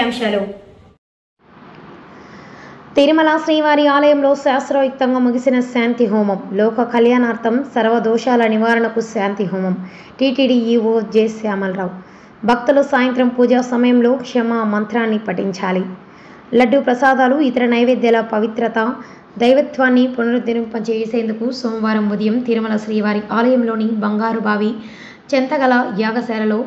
ముఖ్యాంశాలు. తిరుమల శ్రీవారి ఆలయంలో శాస్త్రోక్తంగా ముగిసిన శాంతి హోమం. లోక కళ్యాణార్థం సర్వదోషాల నివారణకు శాంతి హోమం. TTD EO J Shyamala Rao. భక్తులు సాయంత్రం పూజా సమయంలో క్షమా మంత్రాన్ని పఠించాలి. లడ్డు ప్రసాదాలు ఇతర నైవేద్యాల పవిత్రత దైవత్వాన్ని పునరుద్ధరింపజేసేందుకు సోమవారం ఉదయం తిరుమల శ్రీవారి ఆలయంలోని బంగారు బావి చెంతగల యాగశాలలో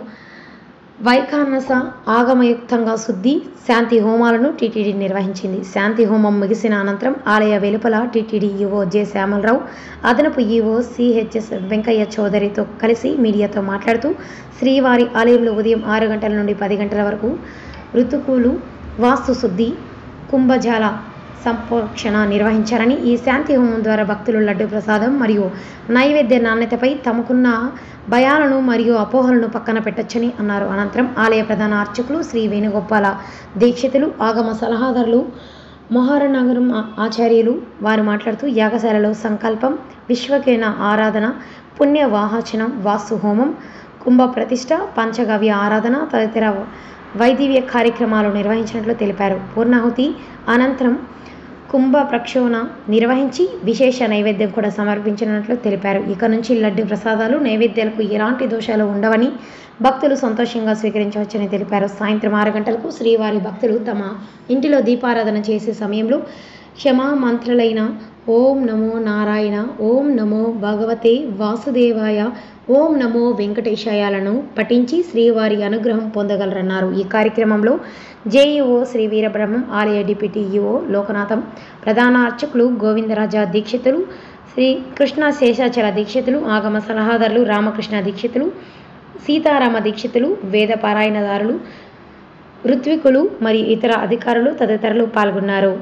వైఖానస ఆగమయుక్తంగా శుద్ధి శాంతి హోమాలను టీటీడీ నిర్వహించింది. శాంతి హోమం ముగిసిన అనంతరం ఆలయ వెలుపల టీటీడీ ఈవో జె శ్యామలరావు, అదనపు ఈవో సిహెచ్ఎస్ వెంకయ్య చౌదరితో కలిసి మీడియాతో మాట్లాడుతూ శ్రీవారి ఆలయంలో ఉదయం 6 గంటల నుండి 10 గంటల వరకు ఋతుకులు వాస్తు శుద్ధి కుంభజాల సంప్రోక్షణ నిర్వహించారని, ఈ శాంతి హోమం ద్వారా భక్తులు లడ్డు ప్రసాదం మరియు నైవేద్య నాణ్యతపై తమకున్న భయాలను మరియు అపోహలను పక్కన పెట్టొచ్చని అన్నారు. అనంతరం ఆలయ ప్రధాన అర్చకులు శ్రీ వేణుగోపాల దీక్షితులు, ఆగమ సలహాదారులు, మొహరనగరం ఆచార్యులు వారు మాట్లాడుతూ యాగశాలలో సంకల్పం, విశ్వకేన ఆరాధన, పుణ్య వాహచనం, వాస్తు హోమం, కుంభ ప్రతిష్ట, పంచగవ్య ఆరాధన తదితర వైదివ్య కార్యక్రమాలు నిర్వహించినట్లు తెలిపారు. పూర్ణాహుతి అనంతరం కుంభ ప్రక్షోభణ నిర్వహించి విశేష నైవేద్యం కూడా సమర్పించినట్లు తెలిపారు. ఇక నుంచి లడ్డు ప్రసాదాలు నైవేద్యాలకు ఎలాంటి దోషాలు ఉండవని, భక్తులు సంతోషంగా స్వీకరించవచ్చని తెలిపారు. సాయంత్రం 6 గంటలకు శ్రీవారి భక్తులు తమ ఇంటిలో దీపారాధన చేసే సమయంలో క్షమా మంత్రాలైన ఓం నమో నారాయణ, ఓం నమో భగవతే వాసుదేవాయ, ఓం నమో వెంకటేశాయాలను పఠించి శ్రీవారి అనుగ్రహం పొందగలరన్నారు. ఈ కార్యక్రమంలో జేఈఓ శ్రీ వీరబ్రహ్మం, ఆలయ డిప్యూటీ ఈఓ లోకనాథం, ప్రధాన అర్చకులు గోవిందరాజ దీక్షితులు, శ్రీ కృష్ణ శేషాచల దీక్షితులు, ఆగమ సలహాదారులు రామకృష్ణ దీక్షితులు, సీతారామ దీక్షితులు, వేద పారాయణదారులు, ఋత్వికులు మరియు ఇతర అధికారులు తదితరులు పాల్గొన్నారు.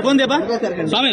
फोन दे स्वामी